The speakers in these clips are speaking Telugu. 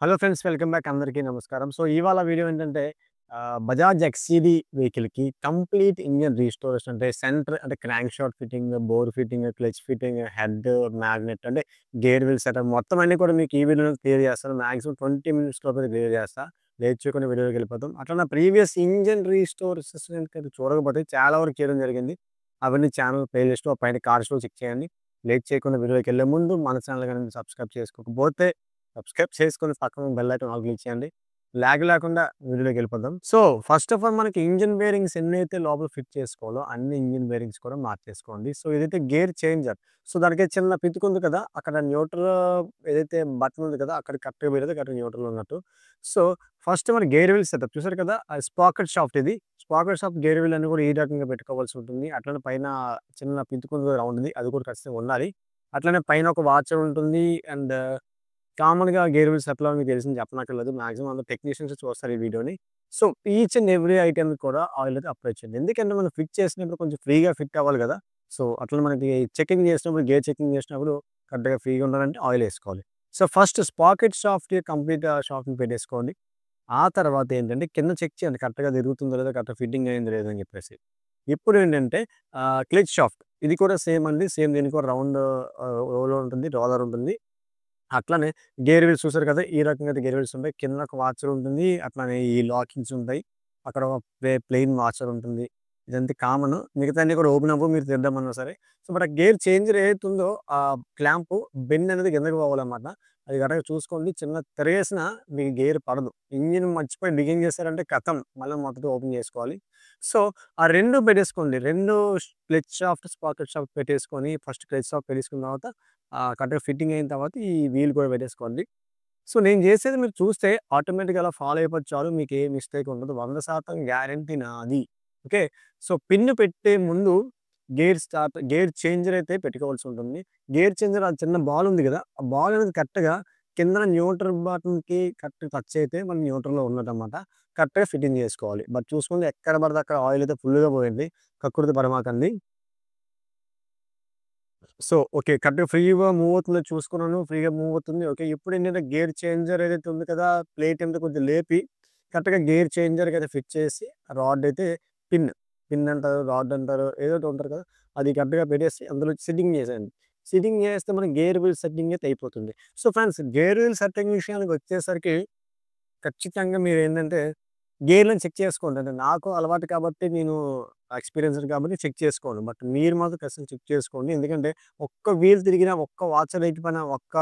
Hello friends, welcome back. అందరికీ నమస్కారం. సో, ఇవాళ వీడియో ఏంటంటే బజాజ్ ఎక్స్‌సీడీ వెహికల్‌కి కంప్లీట్ ఇంజిన్ రీస్టోరేషన్ అంటే అంటే crank shaft fitting, bore fitting, clutch fitting, head, magnet అంటే గేర్ వీల్ సెటప్ మొత్తం అన్నీ కూడా మీకు ఈ వీడియోలో క్లియర్ చేస్తాను. మాక్సిమం 20 మినిట్స్ లోపల క్లియర్ చేస్తా. లేట్ చేయకుండా వీడియోలోకి వెళ్ళిపోతాం. అట్లా నా ప్రీవియస్ ఇంజిన్ రీస్టోరేషన్ కనుక చూడకపోతే చాలా వరకు చేయడం జరిగింది. అవన్నీ ఛానల్ ప్లేలిస్ట్‌లో పైన కార్డ్స్‌లో చెక్ చేయండి. లేట్ చేయకుండా వీడియోలోకి వెళ్ళే ముందు మన ఛానల్ గనుక సబ్స్క్రైబ్ చేసుకోకపోతే సబ్స్క్రైబ్ చేసుకొని పక్కన బెల్ ఐకాన్ ఆల్ క్లిక్ చేయండి. లాగ్ లేకుండా వీడియోలోకి వెళ్ళిపోదాం. సో, ఫస్ట్ ఆఫ్ ఆల్ మనకి ఇంజిన్ బేరింగ్స్ ఎన్నైతే లోపల ఫిట్ చేసుకోవాలో అన్ని ఇంజిన్ బేరింగ్స్ కూడా మార్చేసుకోండి. సో, ఇదైతే గేర్ చేంజర్. సో, దానికి చిన్న పితుకుంది కదా! అక్కడ న్యూట్రల్ ఏదైతే బటన్ ఉంది కదా! అక్కడ కరెక్ట్‌గా పెడితే కరెక్ట్‌గా న్యూట్రల్ ఉన్నట్టు. సో, ఫస్ట్ మన గేర్ వీల్ సెటప్ చూసారు కదా! స్పాకెట్ షాఫ్ట్ ఇది. స్పాకెట్ షాఫ్ట్ గేర్ వీల్ అన్ని కూడా ఈ రకంగా పెట్టుకోవాల్సి ఉంటుంది. అట్లనే పైన చిన్న పితుకుంది రౌండ్‌ది అది కూడా ఖచ్చితంగా ఉండాలి. అట్లనే పైన ఒక వాచర్ ఉంటుంది. అండ్ కామన్‌గా గేర్ వీల్స్ ఎట్లా మీకు తెలిసింది చెప్పనక్కర్లేదు. మాక్సిమం అందరూ టెక్నీషియన్స్ చూస్తారు ఈ వీడియోని. సో, ఈచ్ అండ్ ఎవ్రీ ఐటెమ్‌కి కూడా ఆయిల్ అయితే అప్లై చేయండి. ఎందుకంటే మనం ఫిట్ చేసినప్పుడు కొంచెం ఫ్రీగా ఫిట్ అవ్వాలి గదా! సో, అట్లా మనకి చెకింగ్ చేసినప్పుడు గేర్ చెకింగ్ చేసినప్పుడు కరెక్ట్‌గా ఫ్రీగా ఉండాలంటే ఆయిల్ ఏసుకోవాలి. So, first sprocket shaft complete షాఫ్ట్‌ని పెట్టేసుకోండి. ఆ తర్వాత ఏంటంటే కింద చెక్ చేయండి కరెక్ట్‌గా తిరుగుతుందో లేదో, కరెక్ట్‌గా ఫిట్టింగ్ అయిందో లేదో అని చెప్పేసి. ఇప్పుడేంటంటే క్లచ్ షాఫ్ట్ ఇది కూడా సేమ్ అండి. సేమ్ దీనికి కూడా రౌండ్ రోలర్ ఉంటుంది. రోలర్ ఉంటుంది. అట్లనే గేర్ వీల్స్ చూసారు కదా! ఈ రకంగా అయితే గేర్ వీల్స్ ఉంటాయి. కింద ఒక వాచర్ ఉంటుంది. అట్లనే ఈ లాకింగ్స్ ఉంటాయి. అక్కడ ఒక ప్లెయిన్ వాచర్ ఉంటుంది. ఇదంతా కామన్. మిగతాయన్ని కూడా ఓపెన్ అవ్వవు మీరు తెద్దామన్నా సరే. సో, బట్ ఆ గేర్ చేంజర్ ఏదైతే ఉందో ఆ క్లాంపు బెండ్ అనేది కిందకి పోవాలన్నమాట. అది కరెక్ట్‌గా చూసుకోండి. చిన్న తిరగేసినా మీకు గేర్ పడదు. ఇంజిన్ మర్చిపోయి బిగిన్ చేశారంటే ఖతం. మళ్ళీ మొదట ఓపెన్ చేసుకోవాలి. సో, ఆ 2 పెట్టేసుకోండి. 2 క్లచ్ షాఫ్ట్, స్పాకెట్ షాఫ్ట్ పెట్టేసుకొని ఫస్ట్ క్లచ్ షాఫ్ట్ పెట్టేసుకున్న తర్వాత కరెక్ట్‌గా ఫిట్టింగ్ అయిన తర్వాత ఈ వీల్ కూడా పెట్టేసుకోండి. సో, నేను చేసేది మీరు చూస్తే ఆటోమేటిక్‌గా అలా ఫాలో అయిపోతే చాలు. మీకు ఏ మిస్టేక్ ఉండదు. 100% గ్యారంటీ నాది. ఓకే. సో, పిన్ పెట్టే ముందు గేర్ చేంజర్ అయితే పెట్టుకోవాల్సి ఉంటుంది. గేర్ చేంజర్ ఆ చిన్న బాల్ ఉంది కదా! ఆ బాల్ అనేది కరెక్ట్‌గా కిందన న్యూట్రల్ బటన్‌కి కరెక్ట్‌గా టచ్ అయితే మనం న్యూట్రల్‌లో ఉన్నట్టన్నమాట. కరెక్ట్‌గా ఫిట్టింగ్ చేసుకోవాలి. బట్ చూసుకోండి ఎక్కడ పడితే అక్కడ ఆయిల్ అయితే ఫుల్‌గా పోయింది. కక్కుర్తి పడమాకండి. So, okay. కరెక్ట్‌గా ఫ్రీగా మూవ్ అవుతుందో చూసుకున్నాను. ఫ్రీగా మూవ్ అవుతుంది. ఓకే. ఇప్పుడేంటంటే గేర్ చేంజర్ ఏదైతే ఉంది కదా! ప్లేట్ ఏదో కొంచెం లేపి కరెక్ట్‌గా గేర్ చేంజర్‌కయితే ఫిట్ చేసి రాడ్ అయితే పిన్, పిన్ అంటారు, రాడ్ అంటారు. ఏదో ఒకటి ఉంటారు కదా! అది కరెక్ట్‌గా పెట్టేసి అందులో సిట్టింగ్ చేసేయండి. సిట్టింగ్ చేస్తే మనకి గేర్ వీల్ సెట్టింగ్ అయితే అయిపోతుంది. So, friends gear wheel setting విషయానికొచ్చేసరికి ఖచ్చితంగా మీరేంటంటే గేర్‌లను చెక్ చేసుకోండి. అంటే నాకు అలవాటు కాబట్టి నేను ఎక్స్‌పీరియన్స్‌డ్ కాబట్టి చెక్ చేసుకోను. బట్ మీరు మాత్రం ఖచ్చితంగా చెక్ చేసుకోండి. ఎందుకంటే ఒక్క వీల్ తిరిగినా, ఒక్క వాచర్ ఎటుపోయినా, ఒక్క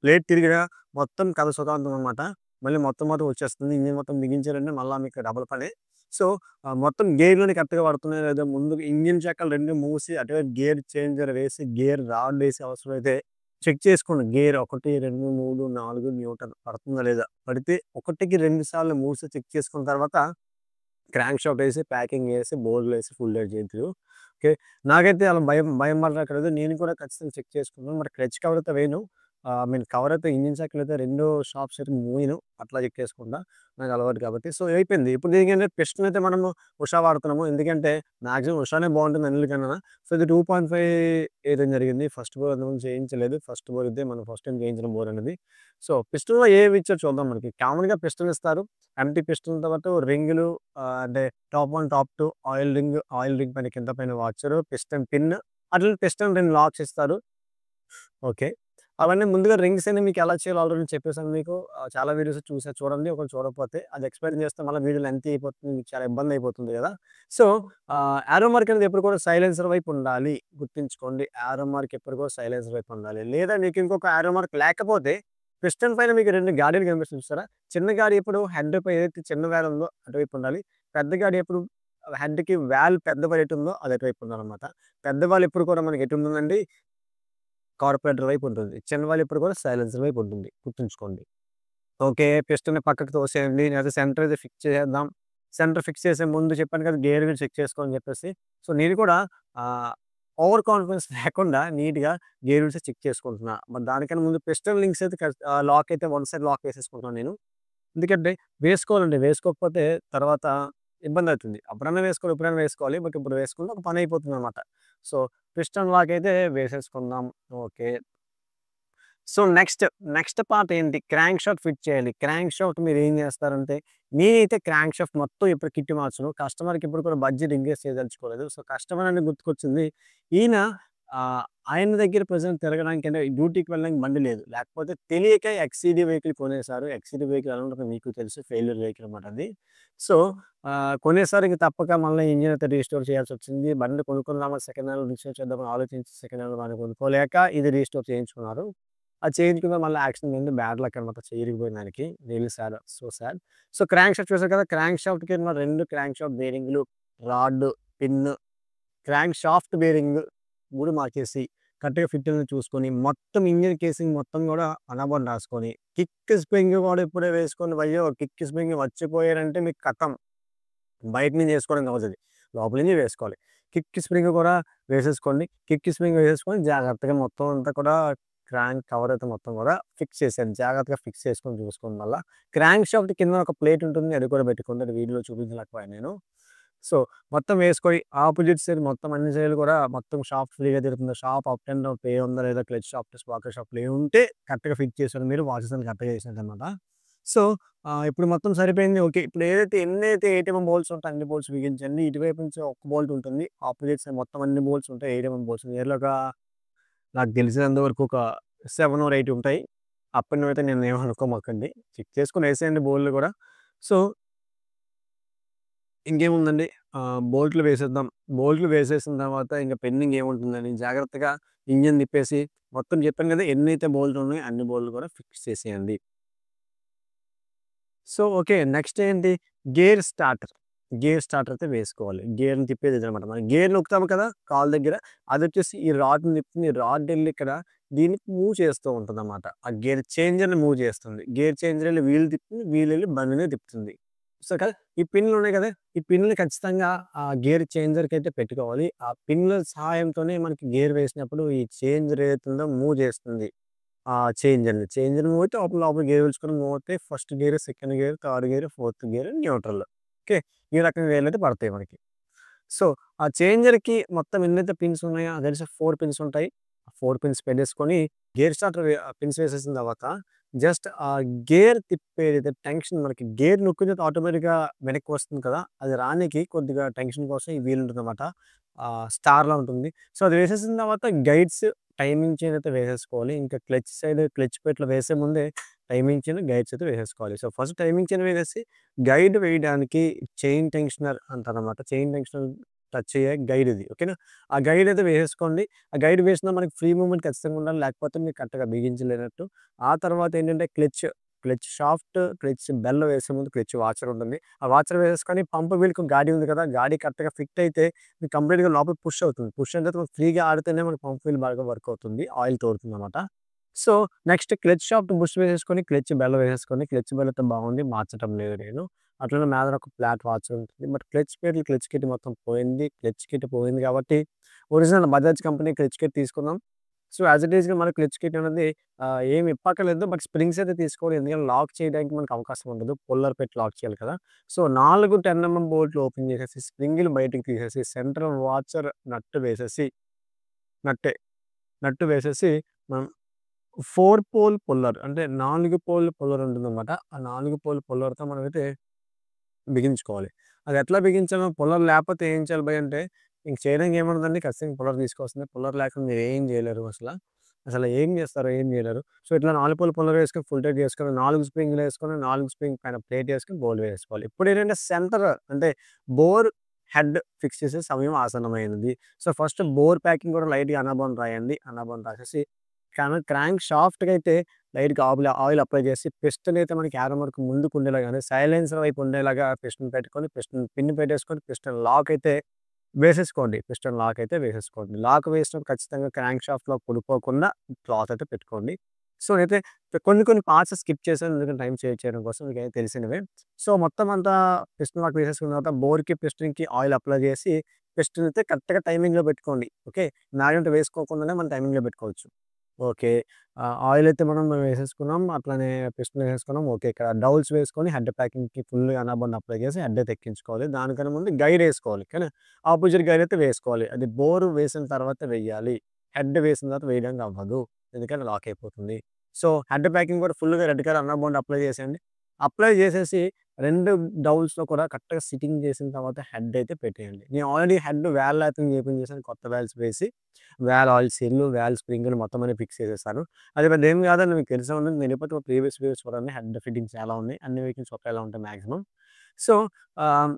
ప్లేట్ తిరిగినా మొత్తం కథ సుఖాంతం అనమాట. మళ్ళీ మొత్తం వచ్చేస్తుంది. ఇంజిన్ మొత్తం బిగించారంటే మళ్ళా మీకు డబుల్ పనే. సో, మొత్తం గేర్‌లని కరెక్ట్‌గా పడుతున్నాయో లేదో ముందు ఇంజిన్ చక్రాలు 2 మూసి అటువైపు గేర్ చేంజర్ వేసి, గేర్ రాడ్‌లేసి అవసరమైతే చెక్ చేసుకోండి. గేర్ 1, 2, 3, 4 న్యూటన్ పడుతుందా లేదా? పడితే 1కి 2 సార్లు 3 సార్లు చెక్ చేసుకున్న తర్వాత క్రాంక్ షాఫ్ట్ ఏసి, ప్యాకింగ్ ఏసి, బోర్డులేసి ఫుల్ డేట్ చేద్దురు. ఓకే. నాకైతే అలా భయం పడనక్కర్లేదు. నేను కూడా ఖచ్చితంగా చెక్ చేసుకున్నాను. మరి క్లచ్ కవర్ అయితే వేయను. ఐ మీన్ కవర్ అయితే ఇంజిన్ సైకిల్ అయితే 2 షాఫ్ట్స్ అయితే మూయను. అట్లా చెక్ చేసుకుంటా. నాకు అలవాటు కాబట్టి. సో, అయిపోయింది. ఇప్పుడు దీనికేంటంటే పిస్టన్ అయితే మనము ఉషా వాడుతున్నాము. ఎందుకంటే మాక్సిమం ఉషానే బావుంటుంది అన్నిటికన్నా. సో, ఇది 2.5 ఏయడం జరిగింది. ఫస్ట్ బోర్ అంతకుముందు చేయించలేదు. ఫస్ట్ బోర్ ఇదే మనం ఫస్ట్ టైమ్ చేయించిన బోర్ అనేది. సో, పిస్టన్‌లో ఏవి ఇచ్చారో చూద్దాం మనకి. కామన్‌గా పిస్టన్ ఇస్తారు. ఎంప్టీ పిస్టన్‌తో పాటు రింగులు అంటే టాప్ 1, టాప్ 2 ఆయిల్ రింగ్ పైన కింద పైన వాచరు, పిస్టన్ పిన్ అట్లనే పిస్టన్ 2 లాక్స్ ఇస్తారు. ఓకే. అవన్నీ ముందుగా రింగ్స్ అన్ని మీకు ఎలా చేయాలో ఆల్రెడీ చెప్పేసాను మీకు. చాలా వీడియోస్ చూడండి. ఒకవేళ చూడకపోతే అది ఎక్స్‌ప్లెయిన్ చేస్తే మళ్ళీ వీడియో లెంతీ అయిపోతుంది. మీకు చాలా ఇబ్బంది అయిపోతుంది గదా! సో, యారో మార్క్ అనేది ఎప్పుడు కూడా సైలెన్సర్ వైపు ఉండాలి. గుర్తుంచుకోండి. యారో మార్క్ ఎప్పుడు కూడా సైలెన్సర్ వైపు ఉండాలి. లేదా మీకు ఇంకొక యారో మార్క్ లేకపోతే పిస్టన్ పైన మీకు 2 గాడీలు కనిపిస్తుంది చూసారా? చిన్న గాడి ఎప్పుడు హెడ్ పై ఏదైతే చిన్న వాల్ ఉందో అటువైపు ఉండాలి. పెద్ద గాడి ఎప్పుడు హెడ్‌కి వాల్ పెద్ద వాల్ ఎటుందో అది అటువైపు ఉండాలన్నమాట. పెద్ద వాల్ ఎప్పుడు కూడా మనకి ఎటుంటుందండి కార్పొరేటర్ వైపు ఉంటుంది. చిన్న వాల్ ఎప్పుడు కూడా సైలెన్సర్ వైపు ఉంటుంది. గుర్తుంచుకోండి. ఓకే. పిస్టన్‌ని పక్కకు తోసేయండి. లేదా సెంటర్ అయితే ఫిక్స్ చేసేద్దాం. సెంటర్ ఫిక్స్ చేసే ముందు చెప్పాను కదా! గేర్ వీల్ చెక్ చేసుకో అని చెప్పేసి. సో, నేను కూడా ఆహ్, ఓవర్ కాన్ఫిడెన్స్ లేకుండా నీట్‌గా గేర్ వీల్స్ చెక్ చేసుకుంటున్నా. మరి దానికన్నా ముందు పిస్టన్ లింక్స్ అయితే లాక్ అయితే వన్ సైడ్ లాక్ వేసేసుకుంటున్నాను నేను. ఎందుకంటే వేసుకోవాలండి. వేసుకోకపోతే తర్వాత ఇబ్బందవుతుంది. అప్పుడన్నా వేసుకోవాలి, ఇప్పుడైనా వేసుకోవాలి. బట్ ఇప్పుడు వేసుకుంటే ఒక పనయిపోతుందనమాట. సో, పిస్టన్ లాక్ అయితే వేసేసుకుందాం. ఓకే. సో, నెక్స్ట్ పార్ట్ ఏంటి? క్రాంక్ షాఫ్ట్ ఫిట్ చేయాలి. క్రాంక్ షాఫ్ట్ మీరేం జేస్తారంటే, నేనైతే క్రాంక్ షాఫ్ట్ మొత్తం ఎప్పుడు కిట్ మార్చను. కస్టమర్‌కి ఎప్పుడు కూడా బడ్జెట్ ఇంక్రీజ్ చేయదలుచుకోలేదు. సో, కస్టమర్ అని గుర్తుకొచ్చింది. ఈయన ఆయన దగ్గర ప్రెజెంట్ తిరగడానికంటే డ్యూటీకి వెళ్ళడానికి బండి లేదు. లేకపోతే తెలియక ఎక్స్‌సీడీ వెహికల్ కొనేసారు. ఎక్స్‌సీడీ వెహికల్ ఎలా ఉంటదో మీకు తెలుసు. ఫెయిల్యూర్ వెహికల్ అన్నమాట అది. సో, కొనేసారు ఇంక తప్పక మళ్ళీ ఇంజిన్ అయితే రీస్టోర్ చేయాల్సొచ్చింది. బండి కొనుక్కుందామా సెకండ్ హ్యాండ్‌లో రీస్టోర్ చేద్దామని ఆలోచించి సెకండ్ హ్యాండ్‌లో బండి కొనుక్కోలేక ఇది రీస్టోర్ చేయించుకున్నారు. అది చేయించుకున్న మళ్ళీ యాక్సిడెంట్ అయింది. బ్యాడ్ లక్ అనమాట. చెయ్యి ఇరిగిపోయింది ఆయనకి. Really sad. So sad. So, crankshaft చూసారు కదా! క్రాంక్ షాఫ్ట్ కింద 2 క్రాంక్ షాఫ్ట్ బేరింగ్‌లు, rod, pin, crankshaft bearing 3 మార్చేసి కరెక్ట్‌గా ఫిట్ అయిందో చూసుకొని, మొత్తం ఇంజిన్ కేసింగ్ మొత్తం గూడా అనాబోన్ రాసుకొని, కిక్ స్ప్రింగ్ కూడా ఇప్పుడే వేసుకొని అయ్యో! కిక్ స్ప్రింగ్ మర్చిపోయారంటే మీకు ఖతం. బయట నుంచి ఏసుకోవడానికి అవ్వదది. లోపల నుంచి వేసుకోవాలి. కిక్ స్ప్రింగ్ కూడా వేసేసుకోండి. కిక్ స్ప్రింగ్ వేసేసుకొని జాగ్రత్తగా మొత్తం అంతా కూడా క్రాంక్ కవర్ అయితే మొత్తం కూడా ఫిక్స్ చేసేయండి. జాగ్రత్తగా ఫిక్స్ చేసుకొని చూసుకోండి మళ్ళా. క్రాంక్ షాఫ్ట్ కింద ఒక ప్లేట్ ఉంటుంది. అది కూడా పెట్టుకోండి. అది వీడియోలో చూపించలేకపోయాను నేను. సో, మొత్తం వేసుకొని ఆపోజిట్ సైడ్ మొత్తం అన్ని సైడ్‌లు కూడా మొత్తం షాఫ్ట్ ఫ్రీగా తిరుగుతుంది. Shaft up and down play ఉందా లేదా క్లచ్ షాఫ్ట్, స్పాకర్ షాఫ్ట్ ప్లే ఉంటే కరెక్ట్‌గా ఫిట్ చేసారు మీరు. వాచెస్ అన్ని కరెక్ట్‌గా చేసినట్టనమాట. సో, ఇప్పుడు మొత్తం సరిపోయింది. ఓకే. ఇప్పుడు ఎన్నైతే 8 ఎంఎం బోల్ట్స్ ఉంటాయో అన్ని బోల్ట్స్ బిగించండి. ఇటువైపు నుంచి ఒక బోల్ట్ ఉంటుంది. ఆపోజిట్ సైడ్ మొత్తం అన్ని బోల్ట్స్ ఉంటాయి. 8 ఎంఎం బోల్ట్స్. నియర్లీ నాకు తెలిసినంత వరకు ఒక 7 ఆర్ 8 ఉంటాయి. అప్పటినైతే నేనేమి అనుకోమాకండి. చెక్ చేసుకొని ఏసేయండి బోల్ట్‌లు కూడా. సో, ఇంకేముందండి బోల్ట్‌లు వేసేద్దాం. బోల్ట్‌లు వేసేసిన తర్వాత ఇంక పెండింగ్ ఏముంటుందని జాగ్రత్తగా ఇంజిన్ తిప్పేసి మొత్తం చెప్పాను కదా! ఎన్నైతే బోల్ట్‌లు ఉన్నాయో అన్ని బోల్ట్‌లు కూడా ఫిక్స్ చేసేయండి. So, okay. నెక్స్ట్ ఏంటి? Gear starter. గేర్ స్టార్టర్ అయితే వేసుకోవాలి. గేర్‌ని తిప్పేది ఇదనమాట. మనం గేర్ నొక్కుతాము కదా! కాలు దగ్గర. అదొచ్చేసి ఈ రాడ్‌ని తిప్పుతుంది. ఈ రాడ్ ఎళ్లి ఇక్కడ దీన్ని మూవ్ చేస్తూ ఉంటదనమాట. ఆ గేర్ చేంజర్‌ని మూవ్ చేస్తుంది. గేర్ చేంజర్ ఎళ్లి వీల్ తిప్పుతుంది. వీల్ ఎళ్లి బండిని తిప్పుతుంది. సో, కదా! ఈ పిన్‌లున్నాయి కదా! ఈ పిన్‌లు ఖచ్చితంగా ఆ గేర్ చేంజర్‌కైతే పెట్టుకోవాలి. ఆ పిన్‌ల సహాయంతోనే మనకి గేర్ వేసినప్పుడు ఈ చేంజర్ ఏదైతే ఉందో మూవ్ చేస్తుంది. చేంజ్ మూవ్ అయితే లోపల లోపల గేర్ పిలుచుకొని మూవ్ అవుతాయి. First gear, second gear, third gear, fourth gear, neutral. Okay. ఈ రకంగా గేర్‌లయితే పడతాయి మనకి. సో, ఆ చేంజర్‌కి మొత్తం ఎన్నైతే పిన్స్ ఉన్నాయో నాకు తెలిసి 4 పిన్స్ ఉంటాయి. ఆ 4 పిన్స్ పెట్టేసుకొని గేర్ స్టార్టర్ పిన్స్ వేసేసిన తర్వాత జస్ట్ ఆ గేర్ తిప్పేదైతే టెన్షన్ మనకి గేర్ నొక్కితే ఆటోమేటిక్‌గా వెనక్కి వస్తుంది కదా! అది రానీకి కొద్దిగా టెన్షన్ కోసం ఈ వీల్ ఉంటుందన్నమాట. స్టార్‌లా ఉంటుంది. సో, అది వేసేసిన తర్వాత గైడ్స్, టైమింగ్ చైన్ అయితే వేసేసుకోవాలి. ఇంకా క్లచ్ సైడ్ క్లచ్ ప్లేట్‌లో వేసే ముందే టైమింగ్ చైన్, గైడ్స్ అయితే వేసేసుకోవాలి. సో, ఫస్ట్ టైమింగ్ చైన్ వేసేసి గైడ్ వేయడానికి చైన్ టెన్షనర్ అంటారనమాట. చైన్ టెన్షనర్ టచ్ అయ్యే గైడ్ ఇది. ఓకేనా? ఆ గైడ్ అయితే వేసేసుకోండి. ఆ గైడ్ వేసినా మనకి ఫ్రీ మూవ్‌మెంట్ ఖచ్చితంగా ఉండాలి. లేకపోతే మీరు కరెక్ట్‌గా బిగించలేనట్టు. ఆ తర్వాత ఏంటంటే క్లచ్ షాఫ్ట్, క్లచ్ బెల్ వేసే ముందు క్లచ్ వాచర్ ఉంటుంది. ఆ వాచర్ వేసేసుకొని పంప్ వీల్‌కి గాడి ఉంది కదా! గాడి కరెక్ట్‌గా ఫిట్ అయితే మీకు కంప్లీట్‌గా లోపలికి పుష్ అవుతుంది. పుష్ అయిన తర్వాత ఫ్రీగా ఆడితేనే మనకి పంప్ వీల్ బాగా వర్క్ అవుతుంది. ఆయిల్ తోడుతుందనమాట. So, next clutch shaft bush వేసేసుకొని, క్లచ్ బెల్ వేసేసుకొని, క్లచ్ బెల్ అయితే బాగుంది. మార్చటం లేదు నేను. అట్లనే మీద ఒక ఫ్లాట్ వాచర్ ఉంటుంది. బట్ క్లచ్ ప్లేట్లు, క్లచ్ కిట్ మొత్తం పోయింది. క్లచ్ కిట్ పోయింది కాబట్టి original Bajaj company clutch kit తీసుకున్నాం. సో, యాస్ ఇట్ ఈస్‌గా మన క్లచ్ కిట్ అనేది ఏమి ఇప్పక్కర్లేదు. బట్ స్ప్రింగ్స్ అయితే తీసుకోవాలి. ఎందుకంటే లాక్ చేయడానికి మనకు అవకాశం ఉండదు. పుల్లర్ పెట్టి లాక్ చేయాలి కదా! సో, 4 10 ఎంఎం బోల్ట్‌లు ఓపెన్ చేసేసి, స్ప్రింగులు బయటికి తీసేసి, సెంట్రల్ వాచర్ నట్ వేసేసి నట్టే. నట్టు వేసేసి మనం 4 పోల్ పుల్లర్ అంటే 4 పోల్ పుల్లర్ ఉంటుందన్నమాట. ఆ 4 పోల్ పుల్లర్‌తో మనమైతే బిగించుకోవాలి. అది ఎట్లా బిగించాలో పుల్లర్ లేకపోతే ఏం చేయాలి భయ్ అంటే, ఇంక చేయడానికి ఏముండదండి ఖచ్చితంగా పుల్లర్ తీసుకోవాల్సిందే. పుల్లర్ లేకుండా మీరేం చేయలేరు అసల. అసలు ఏం చేస్తారో ఏం చేయలేరు. సో, ఇట్లా 4 పోల్ పుల్లర్ వేసుకొని ఫుల్ టైట్ చేసుకొని 4 స్ప్రింగులేసుకొని 4 స్ప్రింగ్ పైన ప్లేట్ ఏసుకొని బోల్ట్ వేసుకోవాలి. ఇప్పుడేంటంటే సెంటర్ అంటే బోర్ హెడ్ ఫిక్స్ చేసే సమయం ఆసన్నమైనది. సో, ఫస్ట్ బోర్ ప్యాకింగ్ కూడా లైట్‌గా అనబోన్ రాయండి. అనబోన్ రాసేసి క్రాంక్ షాఫ్ట్‌కైతే లైట్‌గా ఆయిల్ అప్లై చేసి పిస్టన్ అయితే మనకి యారో మార్క్ ముందుకు ఉండేలాగా అంటే సైలెన్సర్ వైపు ఉండేలాగా పిస్టన్ పెట్టుకొని పిస్టన్ పిన్ పెట్టేసుకొని పిస్టన్ లాక్ అయితే వేసేసుకోండి. పిస్టన్ లాక్ అయితే వేసేసుకోండి. లాక్ వేసినప్పుడు ఖచ్చితంగా క్రాంక్ షాఫ్ట్‌లో పడిపోకుండా క్లాత్ అయితే పెట్టుకోండి. సో, నేనైతే కొన్ని కొన్ని పార్ట్స్ స్కిప్ చేశాను. ఎందుకంటే టైం సేవ్ చేయడం కోసం మీకైతే తెలిసినవే. సో, మొత్తం అంతా పిస్టన్ లాక్ వేసేసుకున్న తర్వాత బోర్‌కి, పిస్టన్‌కి ఆయిల్ అప్లై చేసి పిస్టన్ అయితే కరెక్ట్‌గా టైమింగ్‌లో పెట్టుకోండి. ఓకే. నాగంట వేసుకోకుండానే మనం టైమింగ్‌లో పెట్టుకోవచ్చు. ఓకే. ఆయిల్ అయితే మనం వేసేసుకున్నాం. అట్లనే పిస్టన్ వేసేసుకున్నాం. ఓకే. ఇక్కడ డౌల్స్ వేసుకొని హెడ్ ప్యాకింగ్‌కి ఫుల్‌గా అనాబోన్ అప్లై చేసి హెడ్ అయితే ఎక్కించుకోవాలి. దానికన్నా ముందు గైడ్ ఏసుకోవాలి. ఓకేనా? ఆపోజిట్ గైడ్ అయితే వేసుకోవాలి. అది బోర్ వేసిన తర్వాత వెయ్యాలి. హెడ్ వేసిన తర్వాత వేయడానికి అవ్వదు. ఎందుకంటే లాక్ అయిపోతుంది. సో, హెడ్ ప్యాకింగ్ కూడా ఫుల్‌గా రెడ్ కలర్ అన్నా బోండ్ అప్లై చేసేయండి. అప్లై చేసేసి 2 డౌల్స్‌లో కూడా కరెక్ట్‌గా సిట్టింగ్ చేసిన తర్వాత హెడ్ అయితే పెట్టేయండి. నేను ఆల్రెడీ హెడ్ వాల్ ల్యాపింగ్ చేపించేసాను కొత్త వాల్స్ వేసి. వాల్ ఆయిల్ సీల్, వాల్ స్ప్రింగులు మొత్తం అన్ని ఫిక్స్ చేసేసాను. అది పెద్ద ఏం కాదని మీకు తెలిసే ఉంటుంది. నేను ఎప్పటికో ప్రీవియస్ వీడియోస్ చూడండి హెడ్ ఫిట్టింగ్స్ ఎలా ఉన్నాయి. అన్ని వెహికల్స్ ఒకేలా ఉంటాయి మాక్సిమం. సో, ఆహ్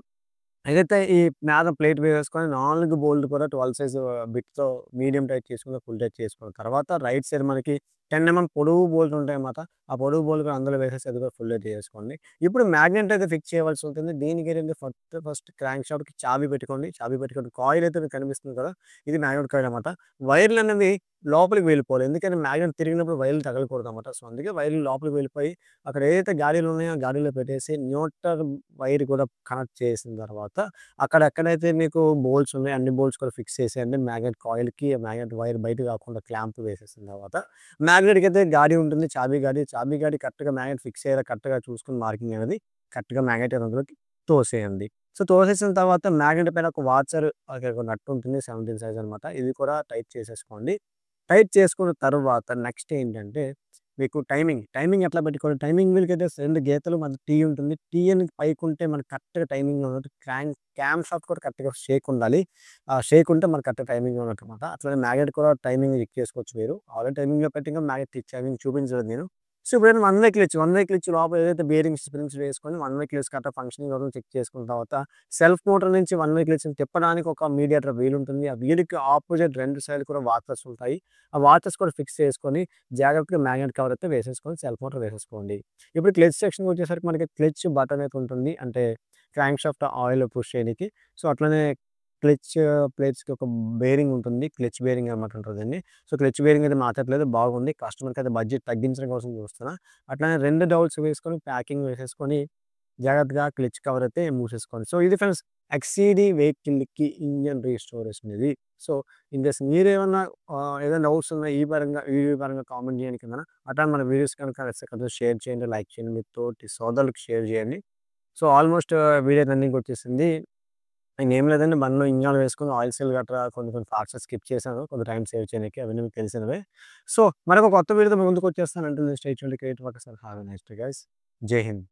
ఏదైతే ఈ మీద ప్లేట్ వేసేసుకొని 4 బోల్ట్ కూడా 12 సైజ్ బిట్‌తో మీడియం టైట్ చేసుకొని, ఫుల్ టైట్ చేసుకున్న తర్వాత రైట్ సైడ్ మనకి 10 పొడవు బోల్ట్ ఉంటాయన్నమాట. ఆ పొడవు బోల్ట్ కూడా అందులో వేసేసి అది కూడా ఫుల్ టైట్ చేసేసుకోండి. ఇప్పుడు మ్యాగ్నెట్ అయితే ఫిక్స్ చేయవలసి ఉంటుంది. దీనికేంటంటే ఫస్ట్ క్రాంక్ షాఫ్ట్‌కి చాబీ పెట్టుకోండి. చాబీ పెట్టుకొని కాయిల్ అయితే మీకు కనిపిస్తుంది కదా! ఇది మ్యాగ్నెట్ కాయిల్ అన్నమాట. వైర్‌లనేవి లోపలికి వెళ్ళిపోవాలి. ఎందుకంటే మ్యాగ్నెట్ తిరిగినప్పుడు వైర్లు తగలకూడదన్నమాట. సో, అందుకే వైర్లు లోపలికి వెళ్ళిపోయి అక్కడ ఏదైతే గాడీలు ఉన్నాయో ఆ గాడీలో పెట్టేసి న్యూట్రల్ వైర్ కూడా కనెక్ట్ చేసిన తర్వాత అక్కడెక్కడైతే మీకు బోల్ట్స్ ఉన్నాయో అన్ని బోల్ట్స్ కూడా ఫిక్స్ చేసేయండి. మ్యాగ్నెట్ కాయిల్‌కి, మ్యాగ్నెట్ వైర్ బయటకి రాకుండా క్లాంప్ వేసేసిన తర్వాత మ్యాగ్నెట్‌కైతే గాడి ఉంటుంది. చాబీ గాడి. చాబీ గాడి కరెక్ట్‌గా మ్యాగ్నెట్ ఫిక్స్ అయ్యేలా కరెక్ట్‌గా చూసుకొని మార్కింగ్ అనేది కరెక్ట్‌గా మ్యాగ్నెట్ అందులోకి తోసేయండి. సో, తోసేసిన తర్వాత మ్యాగ్నెట్ పైన ఒక వాచర్ ఒక నట్ ఉంటుంది. 17 సైజ్ అనమాట. ఇది కూడా టైట్ చేసేసుకోండి. టైట్ చేసుకున్న తరువాత నెక్స్ట్ ఏంటంటే మీకు టైమింగ్ ఎట్లా పెట్టుకోవాలి? టైమింగ్ వీల్‌కైతే 2 గీతలు మధ్య టీ ఉంటుంది. టీ అని పైకుంటే మనకు కరెక్ట్‌గా టైమింగ్ ఉన్నట్టు క్యామ్ షాఫ్ట్ కూడా కరెక్ట్‌గా షేక్ ఉండాలి. ఆ షేక్ ఉంటే మనకు కరెక్ట్ టైమింగ్ ఉన్నట్టన్నమాట. అట్లనే మ్యాగ్నెట్ కూడా టైమింగ్ చెక్ చేసుకోవచ్చు మీరు. ఆల్రెడీ టైమింగ్‌లో పెట్టి ఇంకా మ్యాగ్నెట్ టైమింగ్ చూపించలేదు నేను. సో, ఇప్పుడైతే వన్ వే క్లచ్ లోపల ఏదైతే బేరింగ్స్, స్ప్రింగ్స్ వేసుకొని వన్ వే క్లచ్ కరెక్ట్‌గా ఫంక్షనింగ్ అవుతుందో చెక్ చేసుకున్న తర్వాత సెల్ఫ్ మోటర్ నుంచి వన్ వే క్లచ్‌ని తిప్పడానికి ఒక మీడియేటర్ వీల్ ఉంటుంది. ఆ వీల్‌కి ఆపోజిట్ 2 సైడ్‌లు కూడా వాచర్స్ ఉంటాయి. ఆ వాచర్స్ కూడా ఫిక్స్ చేసుకొని జాగ్రత్తగా మ్యాగ్నెట్ కవర్ అయితే వేసేసుకొని సెల్ఫ్ మోటర్ వేసేసుకోండి. ఇప్పుడు క్లచ్ సెక్షన్‌కి వచ్చేసరికి మనకి క్లచ్ బటన్ అయితే ఉంటుంది. అంటే క్రాంక్ షాఫ్ట్ ఆయిల్ పుష్ చేయనీకి. సో, అట్లనే క్లచ్ ప్లేట్స్‌కి ఒక బేరింగ్ ఉంటుంది. క్లచ్ బేరింగ్ అనమాట ఉంటదండి. సో, క్లచ్ బేరింగ్ అయితే మార్చట్లేదు బాగుంది. కస్టమర్‌కి అయితే బడ్జెట్ తగ్గించడం కోసం చూస్తున్నా. అట్లనే 2 డౌల్స్ వేసుకొని ప్యాకింగ్ వేసేసుకొని జాగ్రత్తగా క్లచ్ కవర్ అయితే మూసేసుకోండి. సో, ఇది ఫ్రెండ్స్ ఎక్సీడీ వెహికల్‌కి ఇంజిన్ రీస్టోరేషన్ ఇది. సో, ఇన్ కేస్ మీరేమన్నా ఏదైనా డౌట్స్ ఉన్నాయి ఈ పరంగా కామెంట్ చేయండి కిందన. అట్లా మన వీడియోస్ కనుక నచ్చితే షేర్ చేయండి, లైక్ చేయండి. మీ తోటి సోదరులకు షేర్ చేయండి. సో, ఆల్మోస్ట్ వీడియో రన్నింగ్‌కి వచ్చేసింది. ఇంగేం లేదండి బండిలో ఇంజన్ వేసుకొని ఆయిల్ సీల్ గట్రా కొన్ని పార్ట్స్ స్కిప్ చేశాను. కొంత టైం సేవ్ చేయనీకి అవన్నీ మీకు తెలిసినవే. సో, మరొక కొత్త వీడియోతో మీ ముందుకొచ్చేస్తాను. Until then stay tuned. Create workers. Have a nice day guys. Jai Hind.